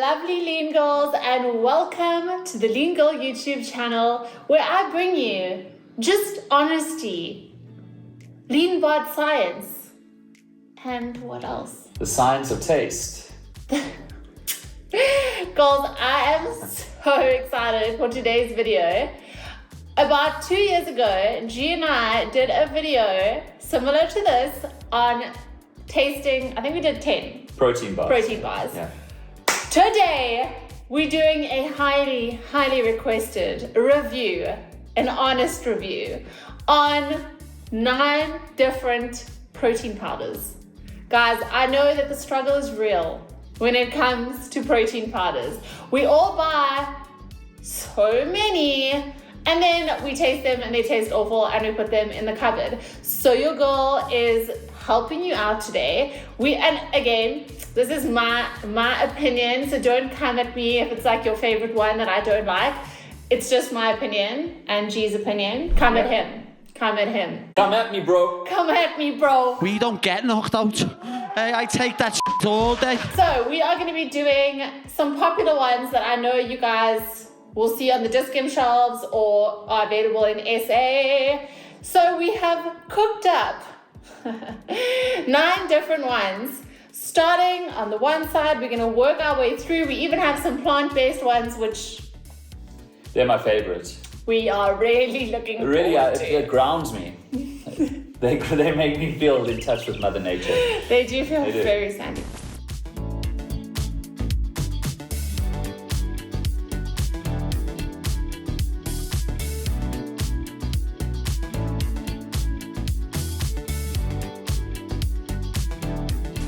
lovely Lean Girls, and welcome to the Lean Girl YouTube channel, where I bring you just honesty, lean bod science, and what else? The science of taste. Girls, I am so excited for today's video. About 2 years ago, G and I did a video similar to this on tasting, I think we did 10 Protein bars. protein bars. Yeah. Today, we're doing a highly requested review, an honest review on 9 different protein powders. Guys, I know that the struggle is real when it comes to protein powders. We all buy so many, and then we taste them and they taste awful and we put them in the cupboard. So your girl is helping you out today. And again, this is my opinion, so don't come at me if it's like your favorite one that I don't like. It's just my opinion and G's opinion. Come at him. Come at him. Come at me, bro. Come at me, bro. We don't get knocked out. Hey, I take that shit all day. So we are going to be doing some popular ones that I know you guys will see on the discount shelves or are available in SA. So we have cooked up 9 different ones. Starting on the one side, we're going to work our way through. We even have some plant-based ones, which They're my favorite. we are really looking Really, forward to. it grounds me. they make me feel in touch with Mother Nature. They do feel They do. very sandy.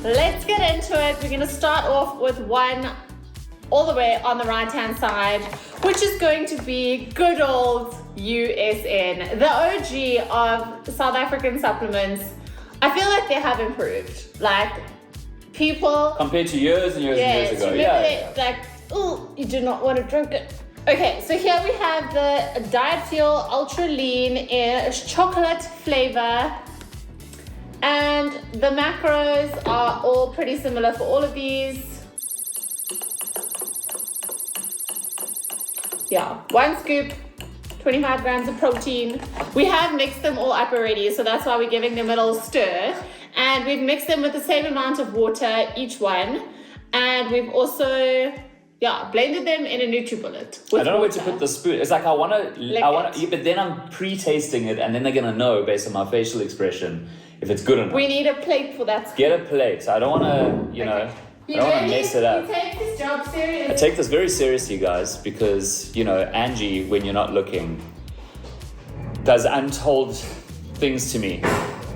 Let's get into it. We're going to start off with one all the way on the right-hand side, which is going to be good old USN, the OG of South African supplements. I feel like they have improved. Like, people... Compared to years and years Yes, and years ago. remember Yeah. they, like, oh, you do not want to drink it. Okay, so here we have the Dietal Ultra Lean in chocolate flavor. And the macros are all pretty similar for all of these. Yeah, 1 scoop, 25 grams of protein. We have mixed them all up already, so that's why we're giving them a little stir. And we've mixed them with the same amount of water, each one. And we've also, blended them in a NutriBullet. I don't know where to put the spoon. It's like I want to, but then I'm pre-tasting it, and then they're gonna know based on my facial expression if it's good or not. We need a plate for that. Get a plate. I don't want to, I don't want to mess it up. You take this job I seriously. take this very seriously, guys, because, Angie, when you're not looking, does untold things to me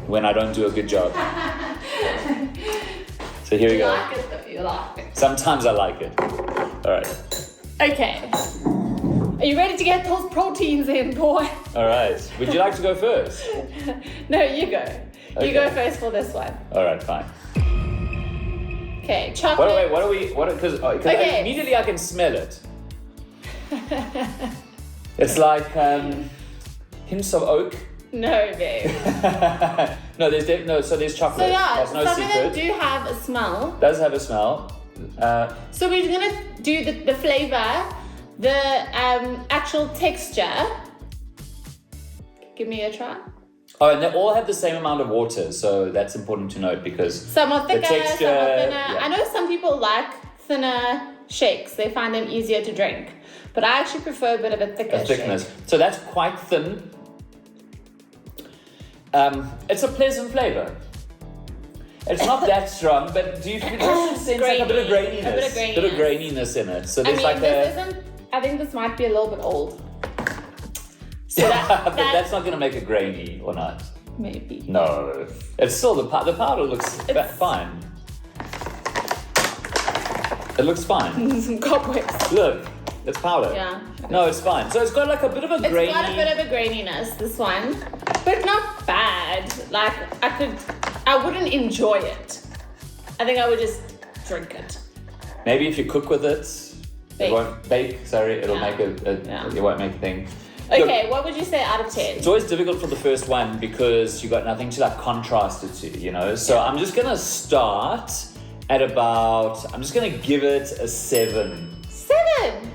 when I don't do a good job. So here we You go. like it though, you like it. Sometimes I like it. All right. Okay. Are you ready to get those proteins in, boy? All right. Would you like to go first? No, you go. You Okay. go first for this one. All right, fine. Okay, chocolate. Because Okay. immediately I can smell it. It's like hints of oak. No, babe. No, so there's chocolate. So yeah, That's no some of them secret. do have a smell. Does have a smell. So we're gonna do the flavor, the actual texture. Give me a try. Oh, and they all have the same amount of water, so that's important to note because Some are thicker, texture, some are thinner. yeah. I know some people like thinner shakes. They find them easier to drink. But I actually prefer a bit of a thicker thickness. shake. So that's quite thin. It's a pleasant flavor. It's not that strong, but do you sense like a bit of Grainy. graininess? A bit of graininess in it. So I there's mean, like this isn't, I think this might be a little bit old. So but that's not going to make it grainy or not. maybe. No, it's still the powder looks fine. It looks fine. Some cobwebs. Look, it's powder. Yeah. No, it's fine. So it's got like a bit of a grainy. It's got a bit of a graininess, this one. But not bad. Like, I wouldn't enjoy it. I think I would just drink it. Maybe if you cook with it, Bake. it won't bake. Sorry, it'll Yeah. make it. Yeah. It won't make a thing. Okay, Look, what would you say out of 10? it's always difficult for the first one because you got nothing to like contrast it to, So I'm just gonna start at about, I'm just gonna give it a 7. 7.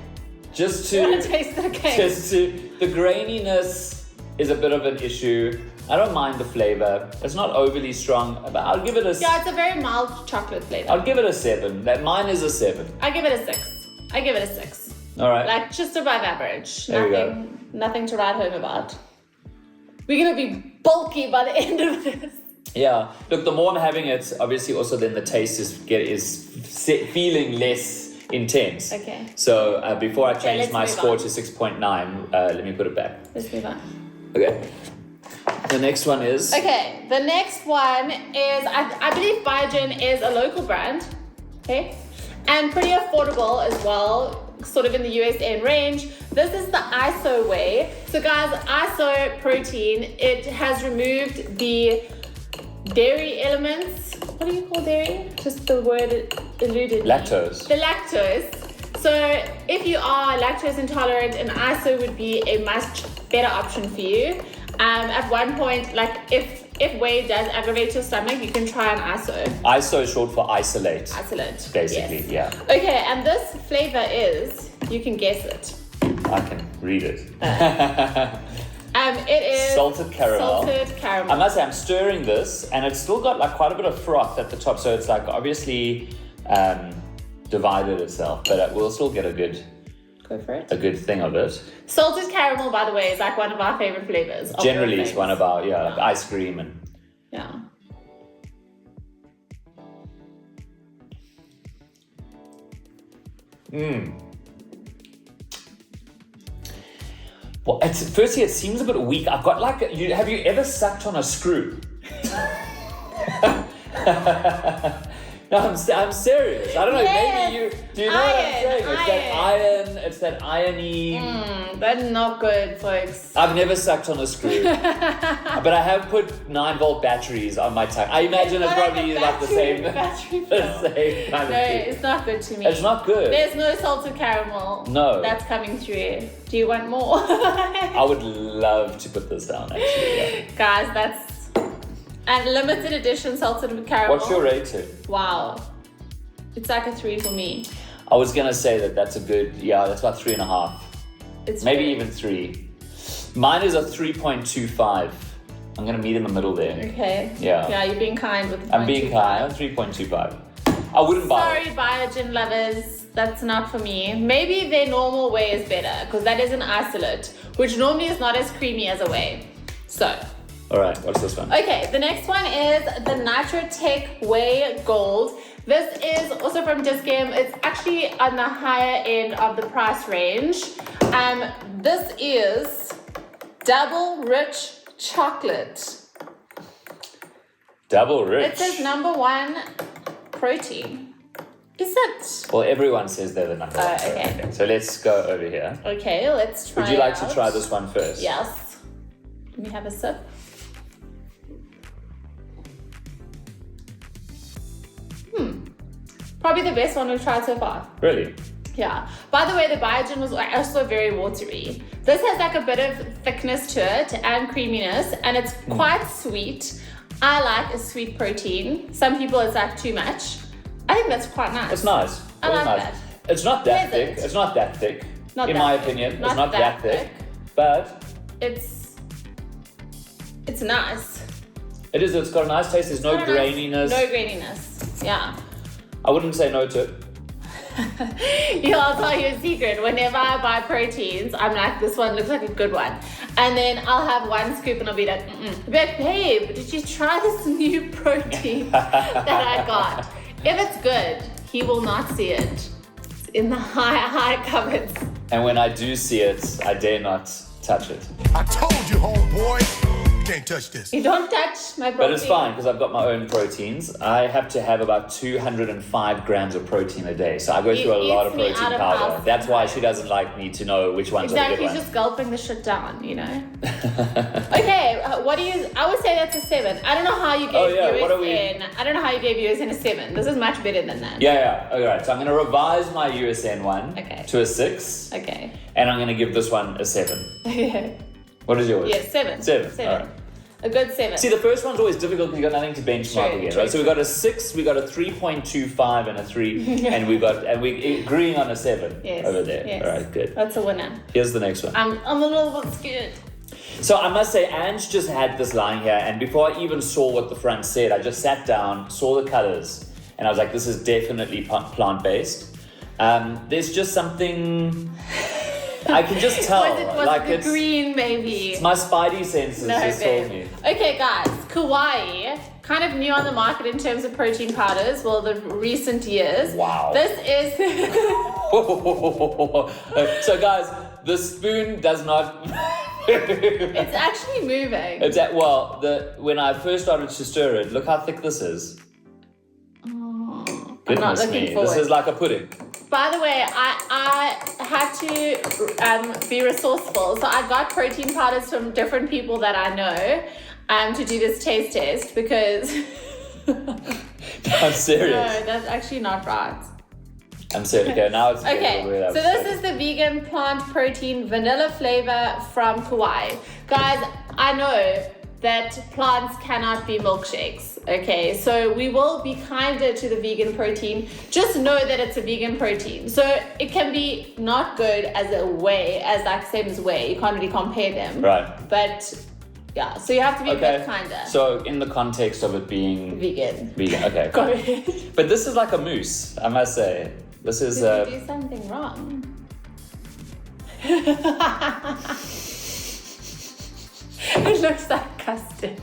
Just You want to, to taste it again? the graininess is a bit of an issue. I don't mind the flavor. It's not overly strong, but I'll give it a. Yeah, it's a very mild chocolate flavor. I'll give it a 7. Mine is a 7. I give it a 6. I give it a 6. All right. Like just above average. There we go. Nothing to write home about. We're gonna be bulky by the end of this. Yeah. Look, the more I'm having it, obviously, also then the taste is feeling less intense. Okay. So before I change let's my move score on. to 6.9, let me put it back. Let's move on. Okay. The next one is. Okay, the next one is, I believe Biogen is a local brand, okay? And pretty affordable as well, sort of in the USN range. This is the Isoway. So guys, Iso protein, it has removed the dairy elements. What do you call dairy? Just the word eluded me. Lactose. The lactose. So if you are lactose intolerant, an Iso would be a much better option for you. At one point, like if whey does aggravate your stomach, you can try an Iso. ISO is short for isolate. Isolate. Basically, yes. yeah. Okay, and this flavor is, you can guess it. I can read it. It is salted caramel. Salted caramel. I must say, I'm stirring this, and it's still got like quite a bit of froth at the top, so it's like obviously divided itself, but we'll still get a good thing of it. Salted caramel, by the way, is like one of our favorite flavors. Generally, it's one of our like ice cream and. Yeah. Well, firstly, it seems a bit weak. I've got like, have you ever sucked on a screw? No, I'm serious. I don't know, Yes. maybe do you know what I'm saying? It's that iron, it's that irony. That's not good, folks. I've never sucked on a screw, but I have put 9-volt batteries on my tongue. I imagine it's probably like the same battery the same kind No, of thing. it's not good to me. It's not good. There's no salted caramel. No. That's coming through. Do you want more? I would love to put this down, actually. Yeah. Guys, that's and limited edition salted caramel. What's your rating? Wow. It's like a 3 for me. I was gonna say that's a good, that's about 3.5. It's Maybe very- even 3. Mine is a 3.25. I'm gonna meet in the middle there. Okay. Yeah. Yeah, you're being kind with the I'm being kind. I'm 3.25. I wouldn't buy it. Sorry, Biogen lovers. That's not for me. Maybe their normal whey is better because that is an isolate, which normally is not as creamy as a whey. So. All right, what's this one? Okay, the next one is the NitroTech Whey Gold. This is also from Discam. It's actually on the higher end of the price range. This is double rich chocolate. Double rich. It says #1 protein. Is it? Well, everyone says they're the number one. Okay. So let's go over here. Okay, let's try Would you like it to try out. this one first? Yes. Let me have a sip. Probably the best one we've tried so far. Really? Yeah. By the way, the Biogen was also very watery. This has like a bit of thickness to it and creaminess, and it's quite sweet. I like a sweet protein. Some people it's like too much. I think that's quite nice. It's nice. I Very like nice. that. It's not that Pleasant. thick. It's not that thick. Not in that my thick. opinion, Not it's not that that thick. thick. But It's nice. it is. It's got a nice taste. There's no Kinda nice. graininess. No graininess. Yeah. I wouldn't say no to it. I'll tell you a secret. Whenever I buy proteins, I'm like, this one looks like a good one. And then I'll have one scoop and I'll be like, I'll be like, babe, did you try this new protein that I got? If it's good, he will not see it. It's in the high cupboards. And when I do see it, I dare not touch it. I told you, homeboy, you can't touch this. You don't touch my protein. But it's fine because I've got my own proteins. I have to have about 205 grams of protein a day. So I go through a lot of eats me protein out of powder. house. That's why she doesn't like me to know which ones are the Exactly, good he's ones. just gulping the shit down, you know? Okay, what do you, I would say that's a 7. I don't know how you gave USN. I don't know how you gave USN a 7. This is much better than that. Yeah. All right. So I'm going to revise my USN one to a 6. Okay. And I'm going to give this one a 7. Okay. What is yours? Yeah, 7. 7. All right. A good 7. See, the first one's always difficult because you got nothing to benchmark True, again, true, right? So we got a 6, we got a 3.25 and a 3, and we agreeing on a 7 Yes, over there. yes. All right, good. That's a winner. Here's the next one. I'm a little bit scared. So I must say, Ange just had this line here, and before I even saw what the front said, I just sat down, saw the colors, and I was like, this is definitely plant-based. There's just something... I can just tell. Was like it the green, maybe? It's my spidey senses just told me. Okay, guys. Kawaii, kind of new on the market in terms of protein powders. Well, the recent years. Wow. This is... So, guys, the spoon does not... It's actually moving. When I first started to stir it, look how thick this is. Oh, Goodness I'm not looking me. forward. This is like a pudding. By the way, I had to be resourceful. So I got protein powders from different people that I know to do this taste test because... I'm serious. No, that's actually not right. I'm serious. Okay, now it's... Okay, so this is the vegan plant protein vanilla flavor from Kawaii. Guys, I know that plants cannot be milkshakes, okay? So we will be kinder to the vegan protein. Just know that it's a vegan protein. So it can be not good as a whey, as like same as whey. You can't really compare them. Right. But yeah, so you have to be a bit kinder. So in the context of it being... Vegan. Okay. Go ahead. But this is like a mousse, I must say. This is... Did you do something wrong? It looks like custard.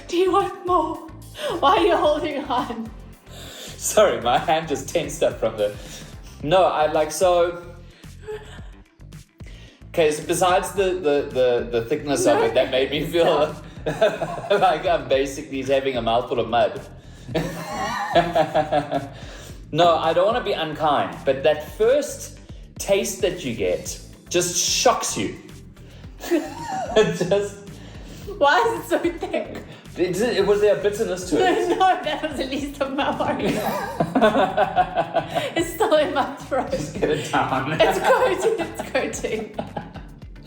Do you want more? Why are you holding on? Sorry, my hand just tensed up from the... No, I like so... Okay, so besides the thickness of it, that made me feel like I'm basically having a mouthful of mud. No, I don't want to be unkind, but that first taste that you get just shocks you. It just... Why is it so thick? Was there a bitterness to it? No, that was the least of my worries. It's still in my throat. Just get it down. It's coating. It's coating.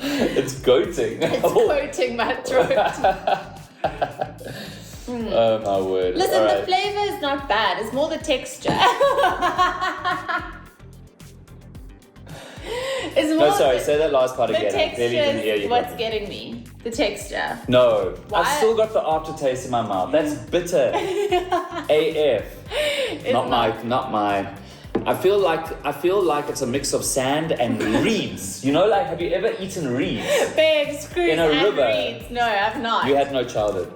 It's goating. It's coating my throat. Oh my word. Listen, right. The flavor is not bad. It's more the texture. It's more say that last part the again. I clearly didn't hear texture you is what's properly. getting me. The texture. No, Why? I've still got the aftertaste in my mouth. That's bitter. AF. Not my. I feel like it's a mix of sand and reeds. You know, like, have you ever eaten reeds? Babe, screws In a and river. reeds. No, I've not. You had no childhood.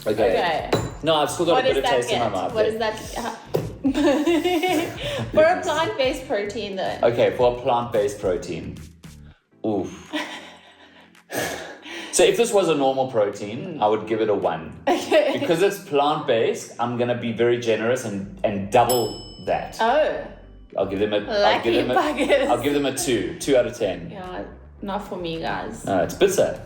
Okay. No, I've still got What a does bit of that taste in my get? mouth. What does that... For a plant-based protein, though. Okay, for a plant-based protein. Oof. So if this was a normal protein, I would give it a 1. Okay. Because it's plant-based, I'm gonna be very generous and double that. Oh. I'll give them a buggers. I'll give them a 2 out of 10. Yeah, not for me, guys. It's bitter.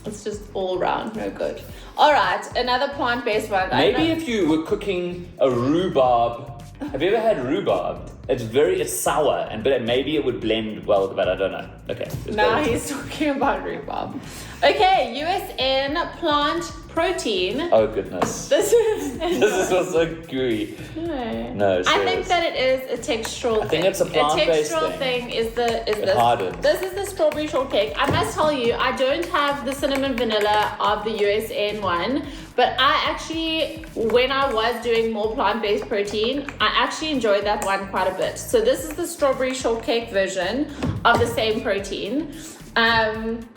It's just all round, no good. All right, another plant-based one. Maybe if you were cooking a rhubarb. Have you ever had rhubarb? It's sour but maybe it would blend well, but I don't know. Okay. Now he's talking about rhubarb. Okay, USN plant protein. Oh goodness. This is also gooey. No. I think that it is a textural thing. I think it's a plant-based textural thing. Is this. Hardened. This is the strawberry shortcake. I must tell you, I don't have the cinnamon vanilla of the USN one, but I actually, when I was doing more plant-based protein, I actually enjoyed that one quite a bit. So this is the strawberry shortcake version of the same protein.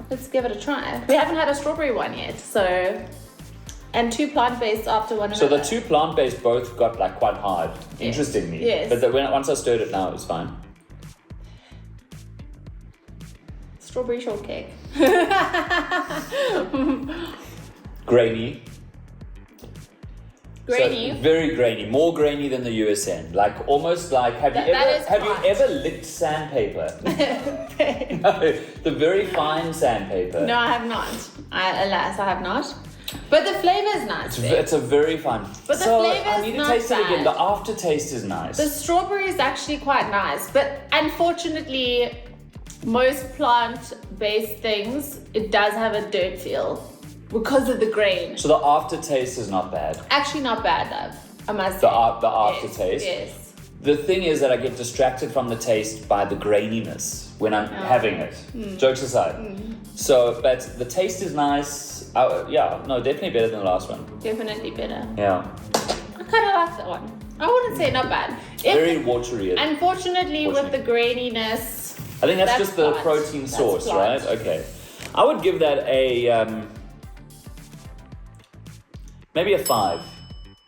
Let's give it a try. We haven't had a strawberry one yet, so... And 2 plant-based after one So another. the 2 plant-based both got like quite hard, interestingly. Yes. But once I stirred it now, it was fine. Strawberry shortcake. Grainy. Grainy. So very grainy, more grainy than the USN. Like almost like have you ever licked sandpaper? No, the very fine sandpaper. No, I have not. Alas, I have not. But the flavor is nice. It's a very fine. But the flavor I is need to not taste it again. bad. The aftertaste is nice. The strawberry is actually quite nice, but unfortunately, most plant-based things, it does have a dirt feel because of the grain. So the aftertaste is not bad. Actually not bad though, I must The say. the aftertaste. Yes. The thing is that I get distracted from the taste by the graininess when I'm having it. Jokes aside. So, but the taste is nice. Definitely better than the last one. Definitely better. Yeah. I kind of like that one. I wouldn't say not bad. Very watery. Unfortunately, with the graininess, I think that's just the plant. protein That's source, plant. right? Okay. I would give that a maybe a 5.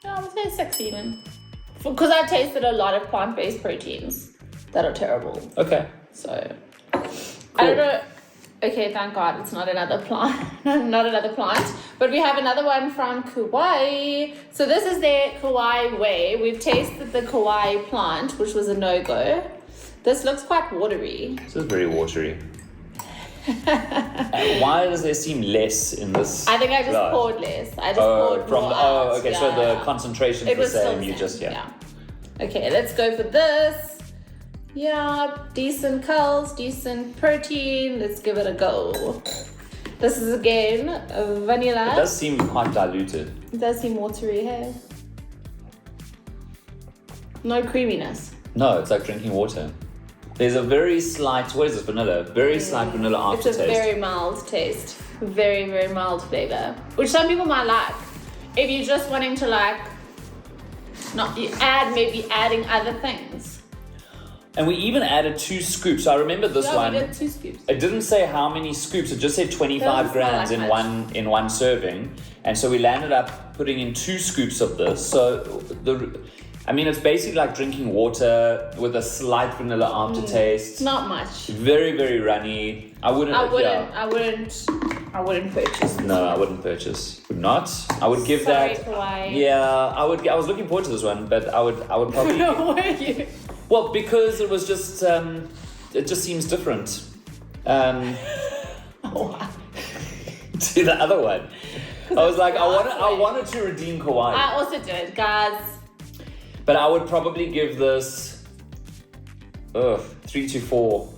No, I would say 6 even. Because I've tasted a lot of plant-based proteins that are terrible. Okay. So, I don't know. Okay, thank God it's not another plant. Not another plant. But we have another one from Kawaii. So this is their Kawaii Whey. We've tasted the Kawaii plant, which was a no-go. This looks quite watery. This is very watery. Why does there seem less in this? I think I just glass? poured less. I just poured from more the, out. okay, Yeah, so the yeah. concentration's It the was still same. You just Okay, let's go for this. Yeah, decent calories, decent protein. Let's give it a go. This is again vanilla. It does seem quite diluted. It does seem watery, hey? No creaminess. No, it's like drinking water. There's a very slight, what is this, vanilla? Very slight vanilla aftertaste. It's a very mild taste. Very, very mild flavor. Which some people might like. If you're just wanting to like, maybe adding other things. And we even added 2 scoops. I remember this one. We did 2 scoops. It didn't say how many scoops. It just said 25 grams like in one serving. And so we landed up putting in 2 scoops of this. So it's basically like drinking water with a slight vanilla aftertaste. Not much. Very, very runny. I wouldn't purchase this. No, I wouldn't purchase. Would not. I would give Sorry, that. Kawaii. Yeah, I would. I was looking forward to this one, but I would probably. No, were you? Well, because it was just. It just seems different. To the other one. I was like, I wanted to redeem Kawaii. I also did, guys. But I would probably give this 3 to 4.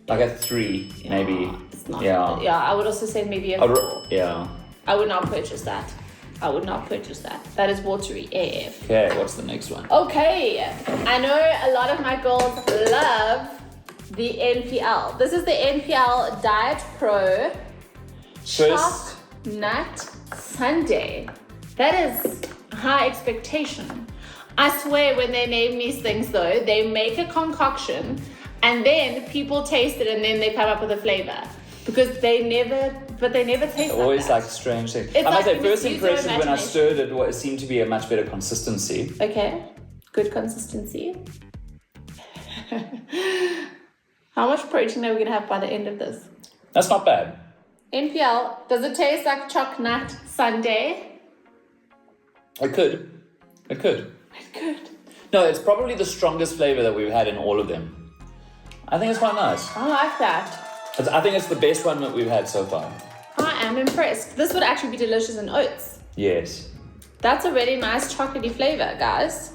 Like a 3, maybe. It's not. Yeah. Yeah, I would also say maybe a 4. Yeah. I would not purchase that. That is watery AF. Okay, what's the next one? Okay, I know a lot of my girls love the NPL. This is the NPL Diet Pro First, Nut Sundae. That is high expectation. I swear when they name these things though, they make a concoction and then people taste it and then they come up with a flavor. Because they never taste always like like strange things. It's I must like say, first misuse your impression when I imagination. stirred it, it seemed to be a much better consistency. Okay, good consistency. How much protein are we gonna have by the end of this? That's not bad. NPL, does it taste like Nut Sundae? It could. Good. No, it's probably the strongest flavor that we've had in all of them. I think it's quite nice. I like that. I think it's the best one that we've had so far. I am impressed. This would actually be delicious in oats. Yes. That's a really nice chocolatey flavor, guys.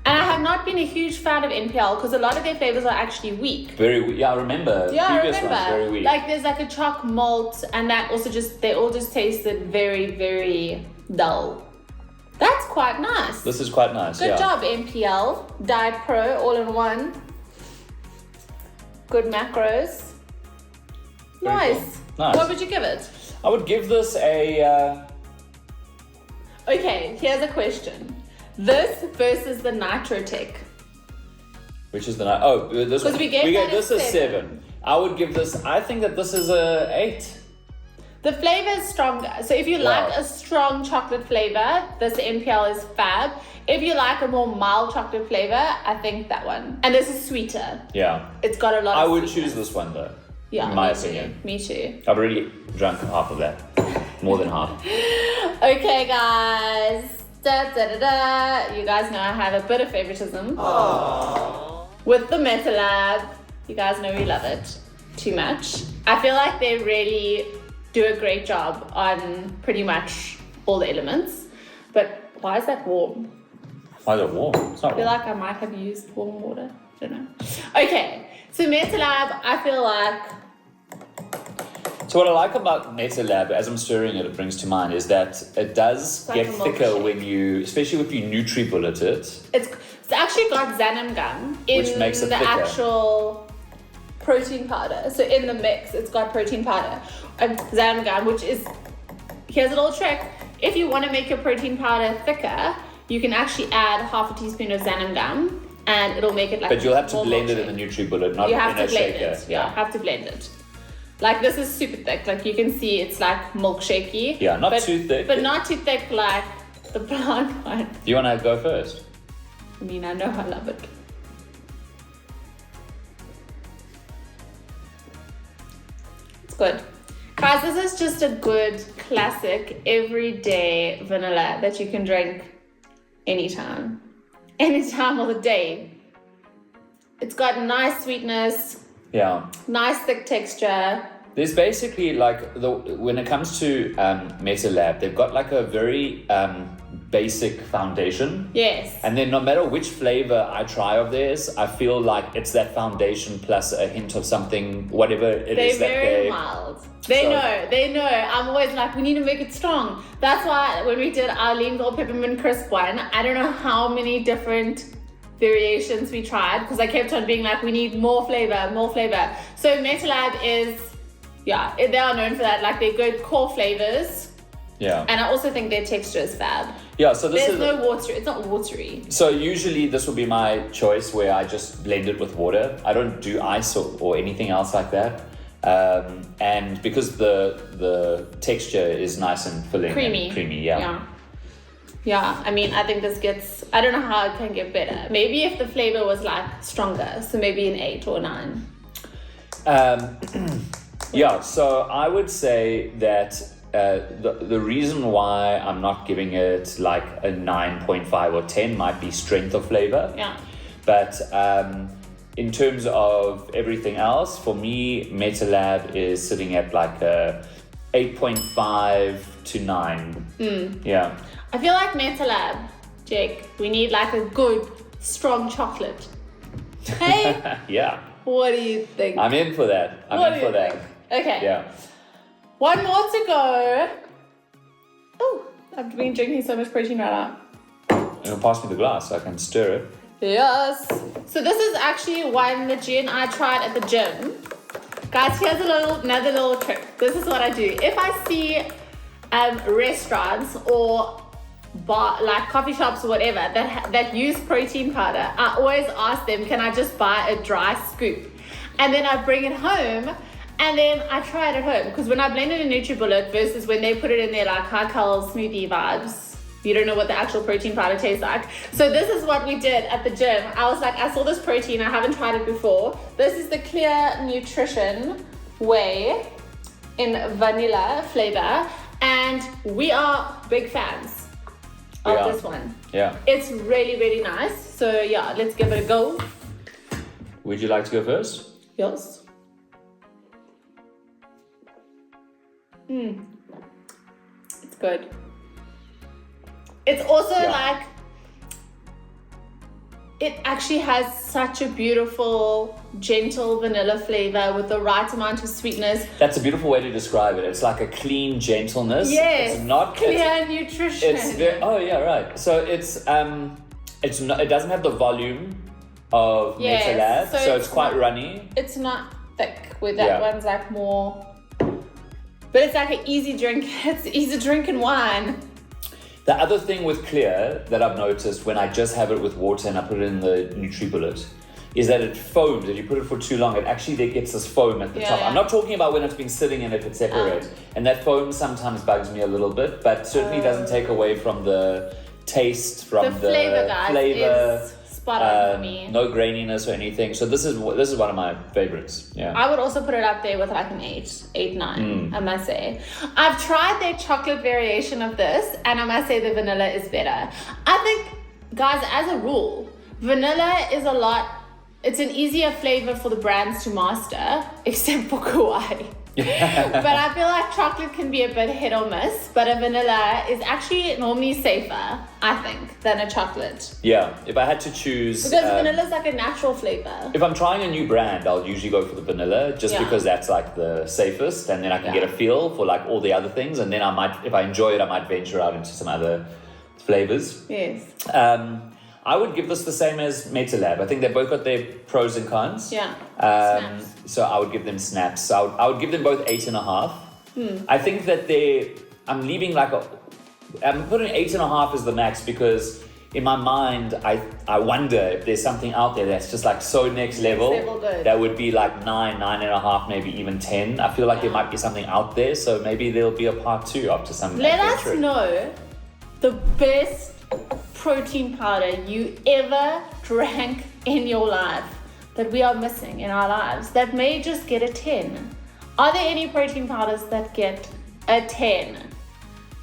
And I have not been a huge fan of NPL because a lot of their flavors are actually weak. Very weak. Yeah, I remember. Previous ones, very weak. Like there's like a choc malt and that also they all just tasted very, very dull. That's quite nice. This is quite nice, Good job, NPL. Diet Pro, all in one. Good macros. Very Nice. cool. Nice. What would you give it? I would give this a... Okay, here's a question. This versus the NitroTech. Which is the... this one. we gave that this a a 7. 7. I would give this... I think that this is a 8. The flavor is stronger. So if you like a strong chocolate flavor, this NPL is fab. If you like a more mild chocolate flavor, I think that one. And this is sweeter. Yeah. It's got a lot I of would sweetness. choose this one though. Yeah, in my me opinion. Too. Me too. I've already drunk half of that. More than half. Okay, guys. You guys know I have a bit of favoritism. Aww. With the Metalab. You guys know we love it too much. I feel like they really do a great job on pretty much all the elements. But why is that warm? Why is it warm? It's not I feel warm. like I might have used warm water. I don't know. Okay, So Metalab, I feel like, So what I like about Metalab, as I'm stirring it, it brings to mind, is that it does like get a thicker milkshake. when you, especially if you Nutri-Bullet it. it's actually got xanam gum in Which makes it the thicker. actual protein powder. So in the mix, it's got protein powder and xanam gum, which is, here's a little trick. If you want to make your protein powder thicker, you can actually add half a teaspoon of xanam gum and it'll make it like. But you'll have to more blend it milkshake. in the Nutri-Bullet, not You have in to a blend shaker. it. Yeah, have to blend it. Like this is super thick. Like you can see it's like milkshakey. Yeah, not but, too thick. But not too thick like the plant one. Do you want to go first? I mean, I know I love it. It's good. Guys, this is just a good classic everyday vanilla that you can drink anytime. Anytime of the day. It's got nice sweetness, Yeah. nice thick texture. There's basically like, when it comes to Metalab, they've got like a very basic foundation. Yes. And then no matter which flavor I try of theirs, I feel like it's that foundation plus a hint of something, whatever it They're is that very they... mild. So- They know. I'm always like, we need to make it strong. That's why when we did our Leanville Peppermint Crisp one, I don't know how many different variations we tried because I kept on being like, we need more flavor, more flavor. So Metalab is, yeah, they are known for that. Like they're good core flavors. Yeah. And I also think their texture is fab. Yeah, so this There's is... no water, it's not watery. So usually this will be my choice where I just blend it with water. I don't do ice or anything else like that. And because the texture is nice and filling Creamy. and creamy, yeah. Yeah, I mean, I think this gets, I don't know how it can get better. Maybe if the flavor was like stronger, so maybe an 8 or 9. Yeah, so I would say that the reason why I'm not giving it like a 9.5 or 10 might be strength of flavor. Yeah. But in terms of everything else, for me, Metalab is sitting at like a 8.5 to 9. Yeah. I feel like Metalab, Jake, we need like a good, strong chocolate. Hey, Yeah. what do you think? I'm in for that. What I'm in do for you that. think? Okay. Yeah. One more to go. Oh, I've been drinking so much protein right now. You know, pass me the glass so I can stir it. Yes. So this is actually one that G and I tried at the gym. Guys, here's another little trick. This is what I do. If I see restaurants or bar, like coffee shops or whatever that use protein powder, I always ask them, can I just buy a dry scoop? And then I bring it home and then I try it at home. Because when I blend it in NutriBullet versus when they put it in their like high cal smoothie vibes, you don't know what the actual protein powder tastes like. So this is what we did at the gym. I was like, I saw this protein, I haven't tried it before. This is the Clear Nutrition Whey in vanilla flavor. And we are big fans of Yeah. this one. Yeah. It's really, really nice. So yeah, let's give it a go. Would you like to go first? Yes. It's good. It's also like, it actually has such a beautiful, gentle vanilla flavor with the right amount of sweetness. That's a beautiful way to describe it. It's like a clean gentleness. Yes. It's not Clear nutrition. It's very, oh yeah, right. So it's not, it doesn't have the volume of Yes, Metalab, so so it's it's quite not- runny. It's not thick, where that Yeah. one's like more. But it's like an easy drink. It's easy drinking wine. The other thing with Clear that I've noticed when I just have it with water and I put it in the NutriBullet is that it foams. If you put it for too long, it actually gets this foam at the Yeah, top. yeah. I'm not talking about when it's been sitting in it separate. And that foam sometimes bugs me a little bit, but certainly doesn't take away from the taste, from The flavor, guys, flavor, is spot on for me. no graininess or anything. So this is one of my favorites. Yeah. I would also put it up there with like an 8, 9, I must say. I've tried their chocolate variation of this, and I must say the vanilla is better. I think, guys, as a rule, vanilla is it's an easier flavor for the brands to master, except for Kawaii. But I feel like chocolate can be a bit hit or miss, but a vanilla is actually normally safer, I think, than a chocolate. Yeah, if I had to choose... Because vanilla is like a natural flavor. If I'm trying a new brand, I'll usually go for the vanilla just because that's like the safest, and then I can get a feel for like all the other things, and then I might, if I enjoy it, I might venture out into some other flavors. Yes. I would give this the same as Metalab. I think they both got their pros and cons. Yeah. So I would give them snaps. So I would give them both 8.5. I think that I'm leaving I'm putting 8.5 as the max because in my mind, I wonder if there's something out there that's just like so next level good. that would be like 9, 9.5, maybe even 10. I feel like there might be something out there. So maybe there'll be a part 2 after some. Let us know the best protein powder you ever drank in your life that we are missing in our lives that may just get a 10. Are there any protein powders that get a 10?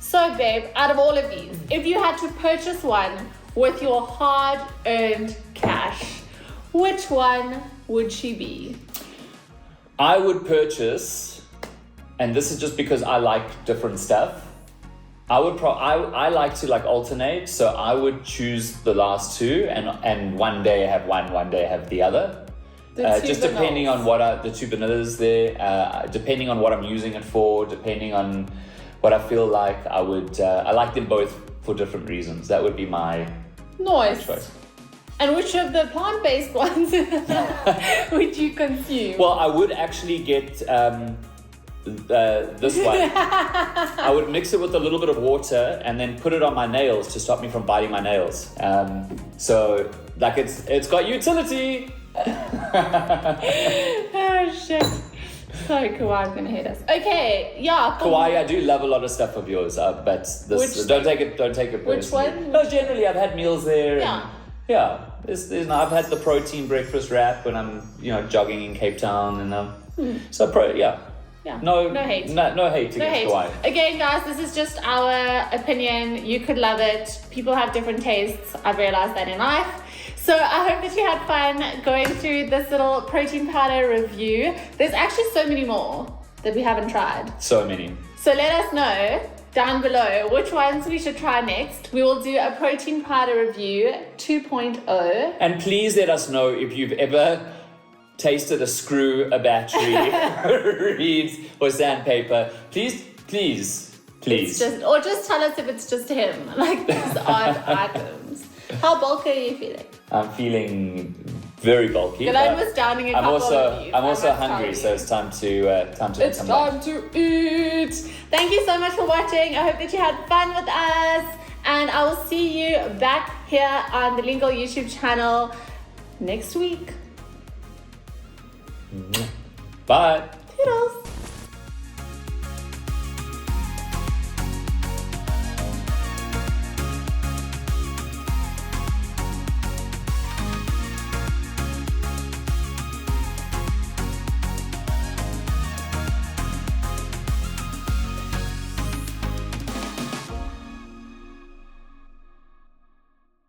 So babe, out of all of these, if you had to purchase one with your hard-earned cash, which one would she be? I would purchase, and this is just because I like different stuff, I like to like alternate, so I would choose the last 2 and one day have one day have the other. Just depending on what the 2 vanillas there, depending on what I'm using it for, depending on what I feel like, I like them both for different reasons. That would be my choice. And which of the plant-based ones would you consume? Well, I would actually get this one. I would mix it with a little bit of water and then put it on my nails to stop me from biting my nails. So like it's got utility. Oh shit. Sorry, Kawaii's gonna hate us. Okay, yeah. Kawaii, I do love a lot of stuff of yours, but this don't take it personally. Which one? No, generally I've had meals there. Yeah. Yeah. I've had the protein breakfast wrap when I'm jogging in Cape Town and Yeah. No hate. No hate against Kawaii. Again, guys, this is just our opinion. You could love it. People have different tastes. I've realized that in life. So I hope that you had fun going through this little protein powder review. There's actually so many more that we haven't tried. So many. So let us know down below which ones we should try next. We will do a protein powder review 2.0. And please let us know if you've ever tasted a screw, a battery, reeds, or sandpaper. Please. Just tell us if it's just him, like these odd items. How bulky are you feeling? I'm feeling very bulky. Gilan was downing a couple of these. I'm also hungry, so it's time to eat. Thank you so much for watching. I hope that you had fun with us, and I will see you back here on the Lingo YouTube channel next week. Bye. Toodles.